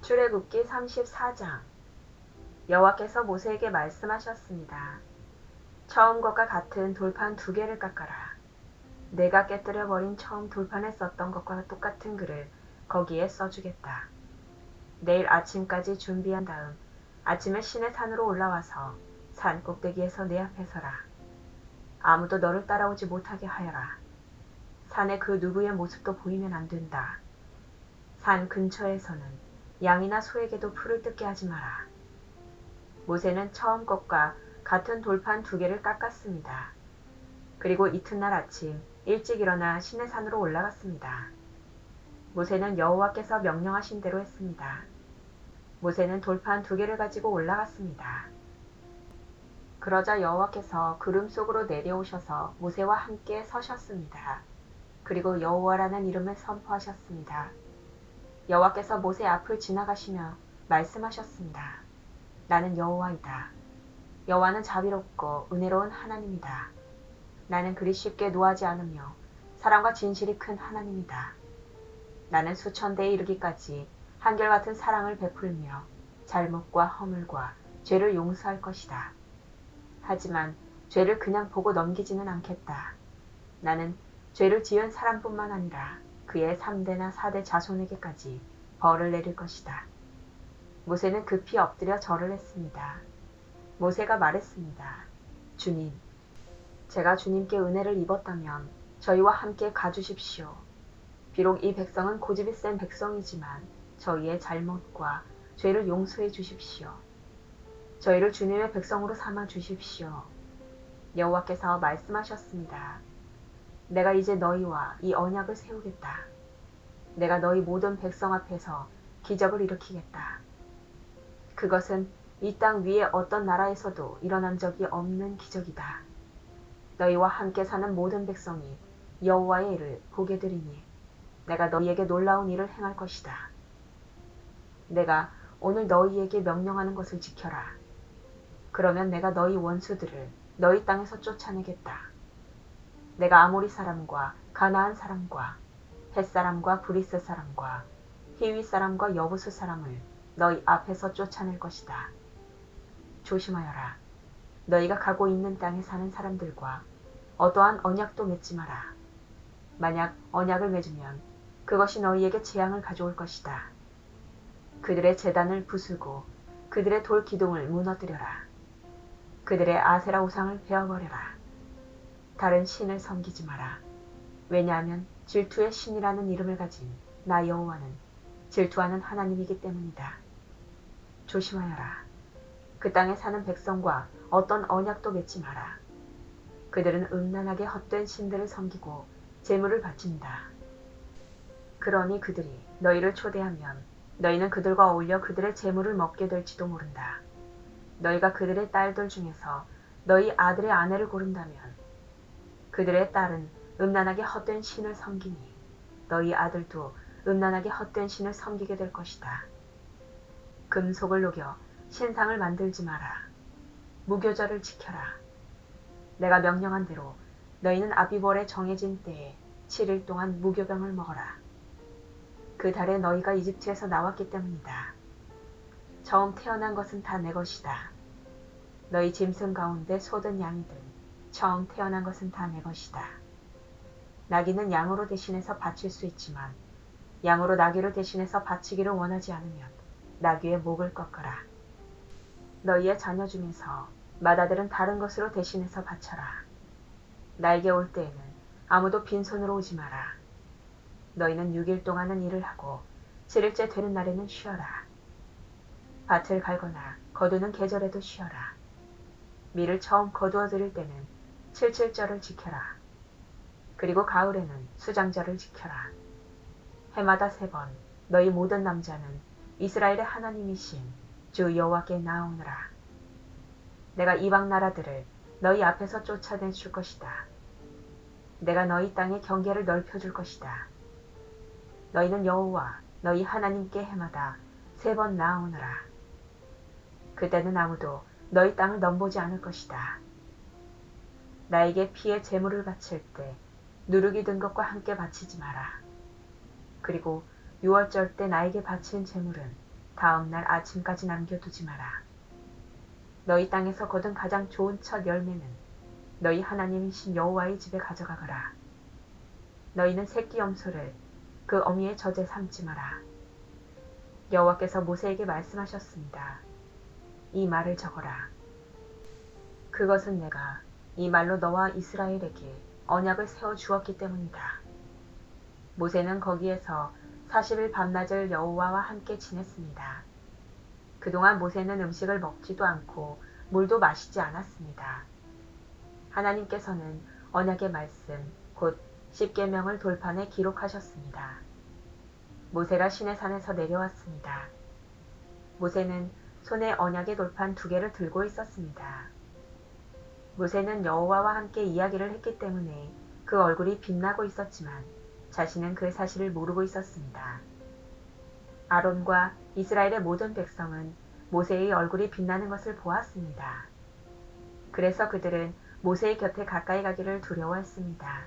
출애굽기 34장. 여호와께서 모세에게 말씀하셨습니다. 처음 것과 같은 돌판 2개를 깎아라. 내가 깨뜨려 버린 처음 돌판에 썼던 것과 똑같은 글을 거기에 써주겠다. 내일 아침까지 준비한 다음 아침에 시내 산으로 올라와서 산 꼭대기에서 내 앞에 서라. 아무도 너를 따라오지 못하게 하여라. 산에 그 누구의 모습도 보이면 안 된다. 산 근처에서는 양이나 소에게도 풀을 뜯게 하지 마라. 모세는 처음 것과 같은 돌판 2개를 깎았습니다. 그리고 이튿날 아침 일찍 일어나 시내산으로 올라갔습니다. 모세는 여호와께서 명령하신 대로 했습니다. 모세는 돌판 2개를 가지고 올라갔습니다. 그러자 여호와께서 구름 속으로 내려오셔서 모세와 함께 서셨습니다. 그리고 여호와라는 이름을 선포하셨습니다. 여호와께서 모세 앞을 지나가시며 말씀하셨습니다. 나는 여호와이다. 여호와는 자비롭고 은혜로운 하나님이다. 나는 그리 쉽게 노하지 않으며 사랑과 진실이 큰 하나님이다. 나는 수천대에 이르기까지 한결같은 사랑을 베풀며 잘못과 허물과 죄를 용서할 것이다. 하지만 죄를 그냥 보고 넘기지는 않겠다. 나는 죄를 지은 사람뿐만 아니라 그의 3대나 4대 자손에게까지 벌을 내릴 것이다. 모세는 급히 엎드려 절을 했습니다. 모세가 말했습니다. 주님, 제가 주님께 은혜를 입었다면 저희와 함께 가주십시오. 비록 이 백성은 고집이 센 백성이지만 저희의 잘못과 죄를 용서해 주십시오. 저희를 주님의 백성으로 삼아 주십시오. 여호와께서 말씀하셨습니다. 내가 이제 너희와 이 언약을 세우겠다. 내가 너희 모든 백성 앞에서 기적을 일으키겠다. 그것은 이 땅 위에 어떤 나라에서도 일어난 적이 없는 기적이다. 너희와 함께 사는 모든 백성이 여호와의 일을 보게 되리니 내가 너희에게 놀라운 일을 행할 것이다. 내가 오늘 너희에게 명령하는 것을 지켜라. 그러면 내가 너희 원수들을 너희 땅에서 쫓아내겠다. 내가 아모리 사람과 가나안 사람과 헷 사람과 브리스 사람과 히위 사람과 여부스 사람을 너희 앞에서 쫓아낼 것이다. 조심하여라. 너희가 가고 있는 땅에 사는 사람들과 어떠한 언약도 맺지 마라. 만약 언약을 맺으면 그것이 너희에게 재앙을 가져올 것이다. 그들의 제단을 부수고 그들의 돌 기둥을 무너뜨려라. 그들의 아세라 우상을 베어버려라. 다른 신을 섬기지 마라. 왜냐하면 질투의 신이라는 이름을 가진 나 여호와는 질투하는 하나님이기 때문이다. 조심하여라. 그 땅에 사는 백성과 어떤 언약도 맺지 마라. 그들은 음란하게 헛된 신들을 섬기고 제물을 바친다. 그러니 그들이 너희를 초대하면 너희는 그들과 어울려 그들의 제물을 먹게 될지도 모른다. 너희가 그들의 딸들 중에서 너희 아들의 아내를 고른다면 그들의 딸은 음란하게 헛된 신을 섬기니 너희 아들도 음란하게 헛된 신을 섬기게 될 것이다. 금속을 녹여 신상을 만들지 마라. 무교절을 지켜라. 내가 명령한 대로 너희는 아비벌의 정해진 때에 7일 동안 무교병을 먹어라. 그 달에 너희가 이집트에서 나왔기 때문이다. 처음 태어난 것은 다 내 것이다. 너희 짐승 가운데 소든 양이든 처음 태어난 것은 다 내 것이다. 나귀는 양으로 대신해서 바칠 수 있지만 양으로 나귀를 대신해서 바치기를 원하지 않으면 나귀의 목을 꺾어라. 너희의 자녀 중에서 맏아들은 다른 것으로 대신해서 바쳐라. 나에게 올 때에는 아무도 빈손으로 오지 마라. 너희는 6일 동안은 일을 하고 7일째 되는 날에는 쉬어라. 밭을 갈거나 거두는 계절에도 쉬어라. 밀을 처음 거두어 들일 때는 칠칠절을 지켜라. 그리고 가을에는 수장절을 지켜라. 해마다 3번 너희 모든 남자는 이스라엘의 하나님이신 주 여호와께 나아오느라. 내가 이방 나라들을 너희 앞에서 쫓아내 줄 것이다. 내가 너희 땅의 경계를 넓혀줄 것이다. 너희는 여호와 너희 하나님께 해마다 3번 나아오느라. 그때는 아무도 너희 땅을 넘보지 않을 것이다. 나에게 피의 제물을 바칠 때 누룩이 든 것과 함께 바치지 마라. 그리고 6월절 때 나에게 바친 제물은 다음 날 아침까지 남겨두지 마라. 너희 땅에서 거둔 가장 좋은 첫 열매는 너희 하나님이신 여호와의 집에 가져가거라. 너희는 새끼 염소를 그 어미의 젖에 삼지 마라. 여호와께서 모세에게 말씀하셨습니다. 이 말을 적어라. 그것은 내가 이 말로 너와 이스라엘에게 언약을 세워 주었기 때문이다. 모세는 거기에서 40일 밤낮을 여호와와 함께 지냈습니다. 그동안 모세는 음식을 먹지도 않고 물도 마시지 않았습니다. 하나님께서는 언약의 말씀, 곧 십계명을 돌판에 기록하셨습니다. 모세가 시내산에서 내려왔습니다. 모세는 손에 언약의 돌판 2개를 들고 있었습니다. 모세는 여호와와 함께 이야기를 했기 때문에 그 얼굴이 빛나고 있었지만 자신은 그 사실을 모르고 있었습니다. 아론과 이스라엘의 모든 백성은 모세의 얼굴이 빛나는 것을 보았습니다. 그래서 그들은 모세의 곁에 가까이 가기를 두려워했습니다.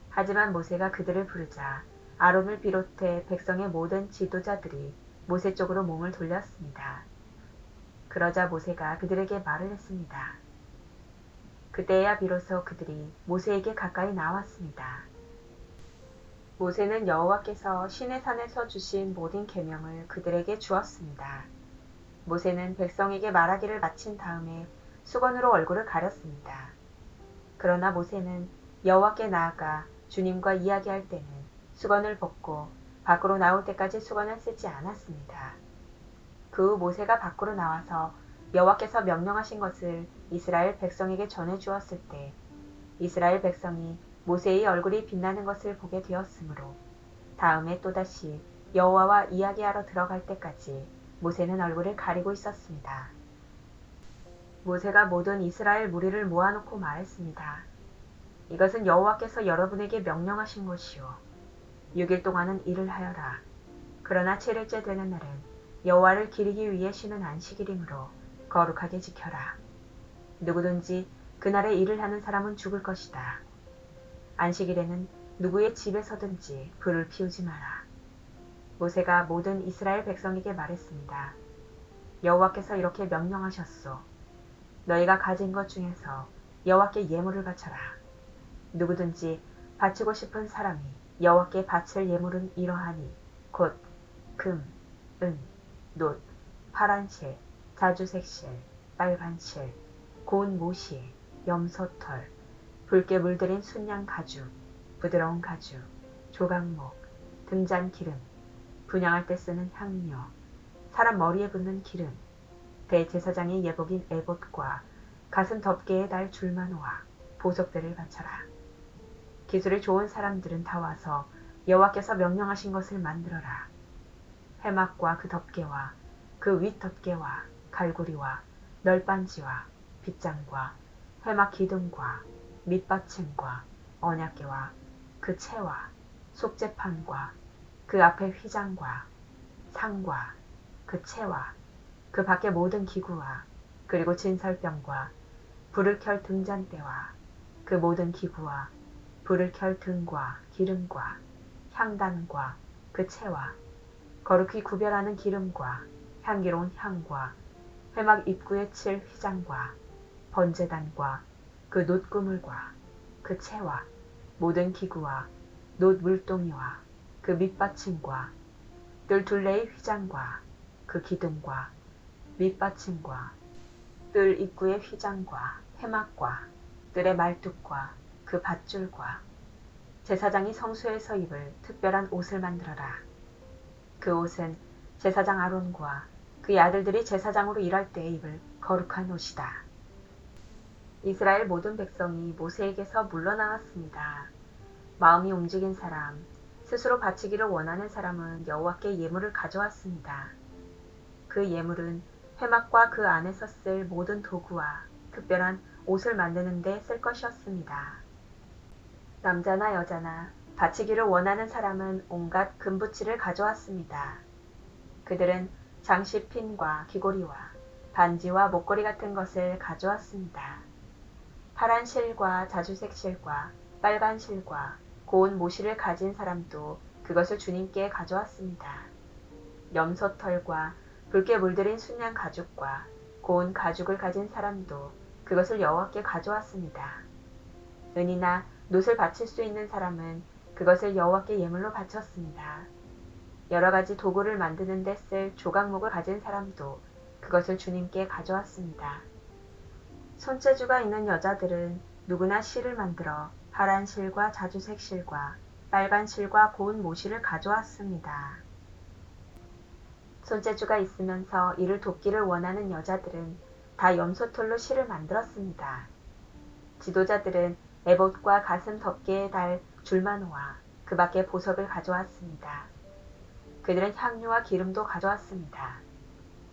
하지만 모세가 그들을 부르자 아론을 비롯해 백성의 모든 지도자들이 모세 쪽으로 몸을 돌렸습니다. 그러자 모세가 그들에게 말을 했습니다. 그때야 비로소 그들이 모세에게 가까이 나왔습니다. 모세는 여호와께서 시내산에서 주신 모든 계명을 그들에게 주었습니다. 모세는 백성에게 말하기를 마친 다음에 수건으로 얼굴을 가렸습니다. 그러나 모세는 여호와께 나아가 주님과 이야기할 때는 수건을 벗고 밖으로 나올 때까지 수건을 쓰지 않았습니다. 그 후 모세가 밖으로 나와서 여호와께서 명령하신 것을 이스라엘 백성에게 전해 주었을 때 이스라엘 백성이 모세의 얼굴이 빛나는 것을 보게 되었으므로 다음에 또다시 여호와와 이야기하러 들어갈 때까지 모세는 얼굴을 가리고 있었습니다. 모세가 모든 이스라엘 무리를 모아놓고 말했습니다. 이것은 여호와께서 여러분에게 명령하신 것이요. 6일 동안은 일을 하여라. 그러나 7일째 되는 날은 여호와를 기리기 위해 쉬는 안식일이므로 거룩하게 지켜라. 누구든지 그날에 일을 하는 사람은 죽을 것이다. 안식일에는 누구의 집에서든지 불을 피우지 마라. 모세가 모든 이스라엘 백성에게 말했습니다. 여호와께서 이렇게 명령하셨소. 너희가 가진 것 중에서 여호와께 예물을 바쳐라. 누구든지 바치고 싶은 사람이 여호와께 바칠 예물은 이러하니 곧 금, 은, 놋, 파란 실, 자주색 실, 빨간 실, 고운 모시, 염소털, 붉게 물들인 순양 가죽, 부드러운 가죽, 조각목, 등잔 기름, 분향할 때 쓰는 향료, 사람 머리에 붓는 기름, 대제사장의 예복인 에봇과 가슴 덮개에 달 줄마노와 보석들을 바쳐라. 기술이 좋은 사람들은 다 와서 여호와께서 명령하신 것을 만들어라. 회막과 그 덮개와 그 윗 덮개와 갈고리와 널빤지와 빗장과 회막 기둥과 밑받침과 언약궤와 그 채와 속죄판과 그 앞에 휘장과 상과 그 채와 그 밖의 모든 기구와 그리고 진설병과 불을 켤 등잔대와 그 모든 기구와 불을 켤 등과 기름과 향단과 그 채와 거룩히 구별하는 기름과 향기로운 향과 회막 입구에 칠 휘장과 번제단과 그 놋그물과 그 채와 모든 기구와 놋 물동이와 그 밑받침과 뜰 둘레의 휘장과 그 기둥과 밑받침과 뜰 입구의 휘장과 회막과 뜰의 말뚝과 그 밧줄과 제사장이 성소에서 입을 특별한 옷을 만들어라. 그 옷은 제사장 아론과 그의 아들들이 제사장으로 일할 때에 입을 거룩한 옷이다. 이스라엘 모든 백성이 모세에게서 물러나왔습니다. 마음이 움직인 사람, 스스로 바치기를 원하는 사람은 여호와께 예물을 가져왔습니다. 그 예물은 회막과 그 안에서 쓸 모든 도구와 특별한 옷을 만드는 데 쓸 것이었습니다. 남자나 여자나 바치기를 원하는 사람은 온갖 금부치를 가져왔습니다. 그들은 장식핀과 귀고리와 반지와 목걸이 같은 것을 가져왔습니다. 파란 실과 자주색 실과 빨간 실과 고운 모시를 가진 사람도 그것을 주님께 가져왔습니다. 염소털과 붉게 물들인 순양 가죽과 고운 가죽을 가진 사람도 그것을 여호와께 가져왔습니다. 은이나 놋을 바칠 수 있는 사람은 그것을 여호와께 예물로 바쳤습니다. 여러 가지 도구를 만드는 데 쓸 조각목을 가진 사람도 그것을 주님께 가져왔습니다. 손재주가 있는 여자들은 누구나 실을 만들어 파란 실과 자주색 실과 빨간 실과 고운 모실을 가져왔습니다. 손재주가 있으면서 이를 돕기를 원하는 여자들은 다 염소털로 실을 만들었습니다. 지도자들은 에봇과 가슴 덮개에 달 줄마노와 그 밖에 보석을 가져왔습니다. 그들은 향료와 기름도 가져왔습니다.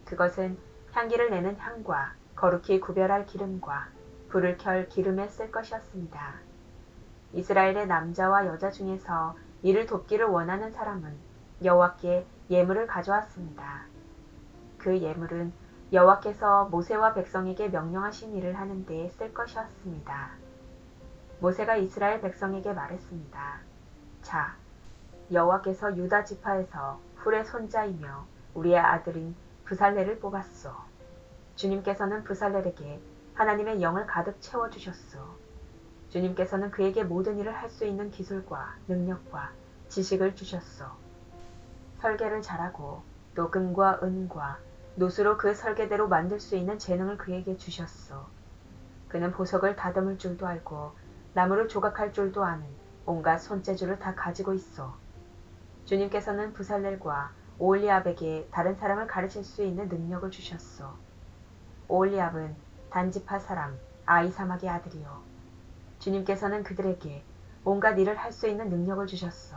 그것은 향기를 내는 향과 거룩히 구별할 기름과 불을 켤 기름에 쓸 것이었습니다. 이스라엘의 남자와 여자 중에서 이를 돕기를 원하는 사람은 여호와께 예물을 가져왔습니다. 그 예물은 여호와께서 모세와 백성에게 명령하신 일을 하는 데에 쓸 것이었습니다. 모세가 이스라엘 백성에게 말했습니다. 자, 여호와께서 유다 지파에서 훌의 손자이며 우리의 아들인 브살렐을 뽑았소. 주님께서는 브살렐에게 하나님의 영을 가득 채워주셨소. 주님께서는 그에게 모든 일을 할 수 있는 기술과 능력과 지식을 주셨소. 설계를 잘하고 또 금과 은과 놋으로 그 설계대로 만들 수 있는 재능을 그에게 주셨소. 그는 보석을 다듬을 줄도 알고 나무를 조각할 줄도 아는 온갖 손재주를 다 가지고 있어. 주님께서는 브살렐과 오홀리압에게 다른 사람을 가르칠 수 있는 능력을 주셨소. 오홀리압은 단지파 사람 아히사막의 아들이요. 주님께서는 그들에게 온갖 일을 할 수 있는 능력을 주셨소.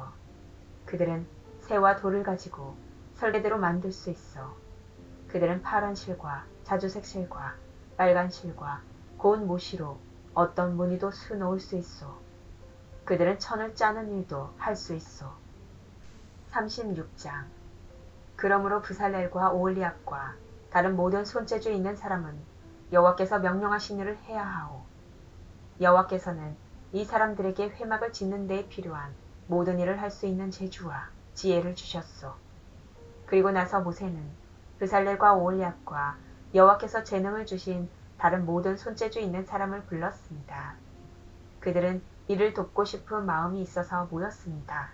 그들은 새와 돌을 가지고 설계대로 만들 수 있어. 그들은 파란 실과 자주색 실과 빨간 실과 고운 모시로 어떤 무늬도 수놓을 수 있어. 그들은 천을 짜는 일도 할 수 있어. 36장. 그러므로 브살렐과 오홀리압과 다른 모든 손재주 있는 사람은 여호와께서 명령하신 일을 해야 하오. 여호와께서는 이 사람들에게 회막을 짓는 데에 필요한 모든 일을 할 수 있는 재주와 지혜를 주셨소. 그리고 나서 모세는 브살렐과 오홀리압과 여호와께서 재능을 주신 다른 모든 손재주 있는 사람을 불렀습니다. 그들은 이를 돕고 싶은 마음이 있어서 모였습니다.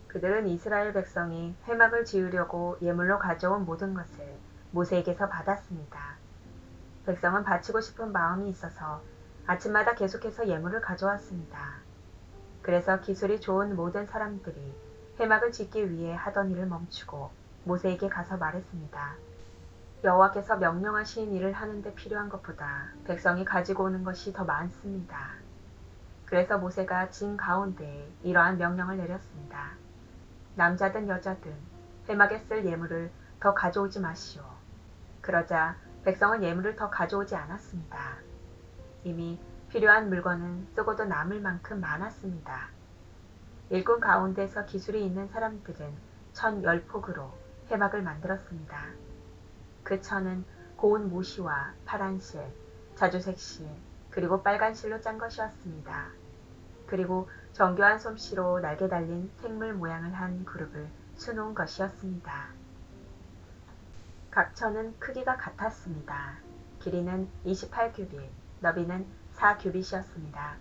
그들은 이스라엘 백성이 회막을 지으려고 예물로 가져온 모든 것을 모세에게서 받았습니다. 백성은 바치고 싶은 마음이 있어서 아침마다 계속해서 예물을 가져왔습니다. 그래서 기술이 좋은 모든 사람들이 회막을 짓기 위해 하던 일을 멈추고 모세에게 가서 말했습니다. 여호와께서 명령하신 일을 하는데 필요한 것보다 백성이 가지고 오는 것이 더 많습니다. 그래서 모세가 진 가운데에 이러한 명령을 내렸습니다. 남자든 여자든 회막에 쓸 예물을 더 가져오지 마시오. 그러자 백성은 예물을 더 가져오지 않았습니다. 이미 필요한 물건은 쓰고도 남을 만큼 많았습니다. 일꾼 가운데서 기술이 있는 사람들은 1010폭으로 회막을 만들었습니다. 그 천은 고운 모시와 파란 실, 자주색 실, 그리고 빨간 실로 짠 것이었습니다. 그리고 정교한 솜씨로 날개 달린 생물 모양을 한 그룹을 수놓은 것이었습니다. 각 천은 크기가 같았습니다. 길이는 28규빗, 너비는 4규빗이었습니다.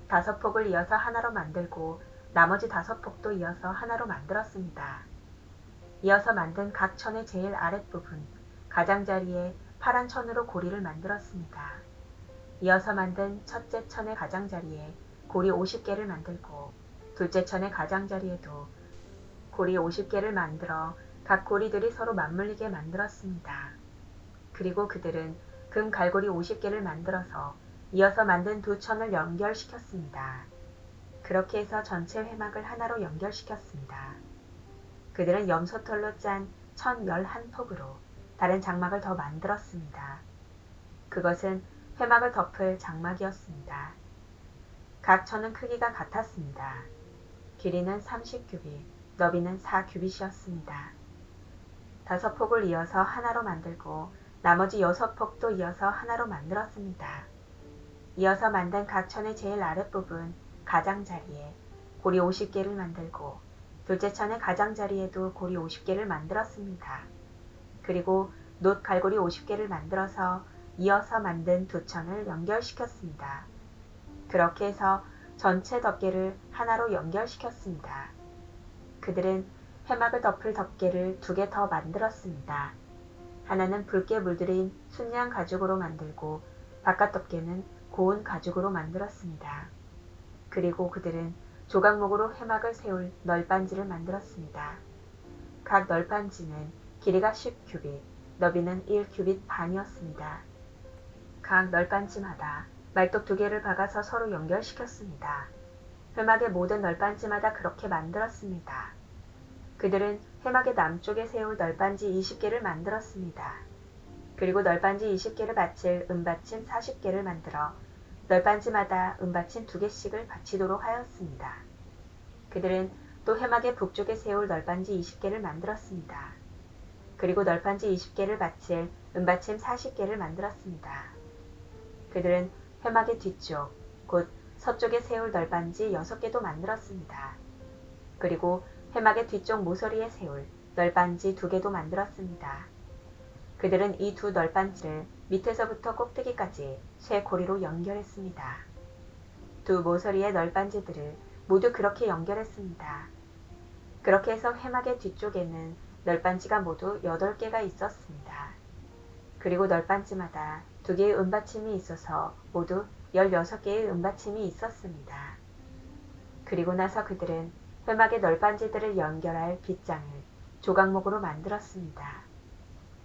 5폭을 이어서 하나로 만들고 나머지 5폭도 이어서 하나로 만들었습니다. 이어서 만든 각 천의 제일 아랫부분, 가장자리에 파란 천으로 고리를 만들었습니다. 이어서 만든 첫째 천의 가장자리에 고리 50개를 만들고 둘째 천의 가장자리에도 고리 50개를 만들어 각 고리들이 서로 맞물리게 만들었습니다. 그리고 그들은 금 갈고리 50개를 만들어서 이어서 만든 두 천을 연결시켰습니다. 그렇게 해서 전체 회막을 하나로 연결시켰습니다. 그들은 염소털로 짠 1011폭으로 다른 장막을 더 만들었습니다. 그것은 회막을 덮을 장막이었습니다. 각 천은 크기가 같았습니다. 길이는 30규빗, 너비는 4규빗이었습니다. 5폭을 이어서 하나로 만들고 나머지 6폭도 이어서 하나로 만들었습니다. 이어서 만든 각 천의 제일 아랫부분 가장자리에 고리 50개를 만들고 둘째 천의 가장자리에도 고리 50개를 만들었습니다. 그리고 놋 갈고리 50개를 만들어서 이어서 만든 두 천을 연결시켰습니다. 그렇게 해서 전체 덮개를 하나로 연결시켰습니다. 그들은 회막을 덮을 덮개를 2개 더 만들었습니다. 하나는 붉게 물들인 순양 가죽으로 만들고 바깥 덮개는 고운 가죽으로 만들었습니다. 그리고 그들은 조각목으로 회막을 세울 널빤지를 만들었습니다. 각 널빤지는 길이가 10규빗, 너비는 1규빗 반이었습니다. 각 널빤지마다 말뚝 2개를 박아서 서로 연결시켰습니다. 회막의 모든 널빤지마다 그렇게 만들었습니다. 그들은 회막의 남쪽에 세울 널빤지 20개를 만들었습니다. 그리고 널빤지 20개를 받칠 은받침 40개를 만들어 널빤지마다 은받침 2개씩을 받치도록 하였습니다. 그들은 또 회막의 북쪽에 세울 널빤지 20개를 만들었습니다. 그리고 널빤지 20개를 받칠 은받침 40개를 만들었습니다. 그들은 회막의 뒤쪽, 곧 서쪽에 세울 널빤지 6개도 만들었습니다. 그리고 회막의 뒤쪽 모서리에 세울 널빤지 2개도 만들었습니다. 그들은 이 두 널빤지를 밑에서부터 꼭대기까지 쇠 고리로 연결했습니다. 두 모서리의 널빤지들을 모두 그렇게 연결했습니다. 그렇게 해서 회막의 뒤쪽에는 널빤지가 모두 8개가 있었습니다. 그리고 널빤지마다 2개의 은받침이 있어서 모두 16개의 은받침이 있었습니다. 그리고 나서 그들은 회막의 널빤지들을 연결할 빗장을 조각목으로 만들었습니다.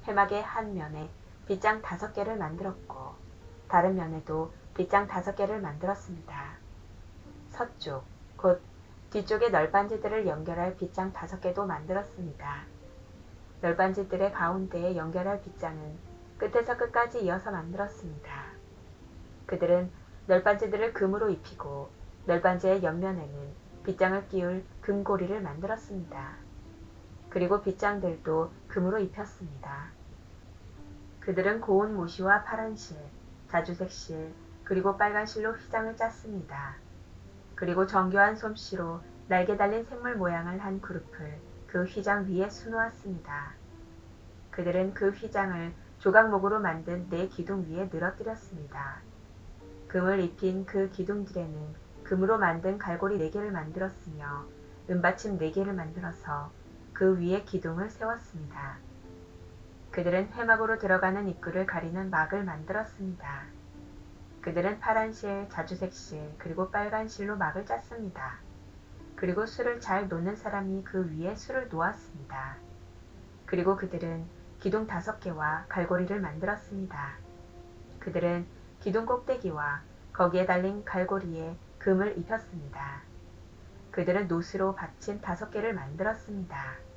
회막의 한 면에 빗장 5개를 만들었고 다른 면에도 빗장 5개를 만들었습니다. 서쪽, 곧 뒤쪽의 널빤지들을 연결할 빗장 5개도 만들었습니다. 널빤지들의 가운데에 연결할 빗장은 끝에서 끝까지 이어서 만들었습니다. 그들은 널빤지들을 금으로 입히고 널빤지의 옆면에는 빗장을 끼울 금고리를 만들었습니다. 그리고 빗장들도 금으로 입혔습니다. 그들은 고운 모시와 파란 실, 자주색 실, 그리고 빨간 실로 휘장을 짰습니다. 그리고 정교한 솜씨로 날개 달린 생물 모양을 한 그룹을 그 휘장 위에 수놓았습니다. 그들은 그 휘장을 조각목으로 만든 4기둥 위에 늘어뜨렸습니다. 금을 입힌 그 기둥들에는 금으로 만든 갈고리 4개를 만들었으며 은받침 4개를 만들어서 그 위에 기둥을 세웠습니다. 그들은 회막으로 들어가는 입구를 가리는 막을 만들었습니다. 그들은 파란 실, 자주색 실, 그리고 빨간 실로 막을 짰습니다. 그리고 술을 잘 놓는 사람이 그 위에 술을 놓았습니다. 그리고 그들은 기둥 5개와 갈고리를 만들었습니다. 그들은 기둥 꼭대기와 거기에 달린 갈고리에 금을 입혔습니다. 그들은 놋으로 받침 5개를 만들었습니다.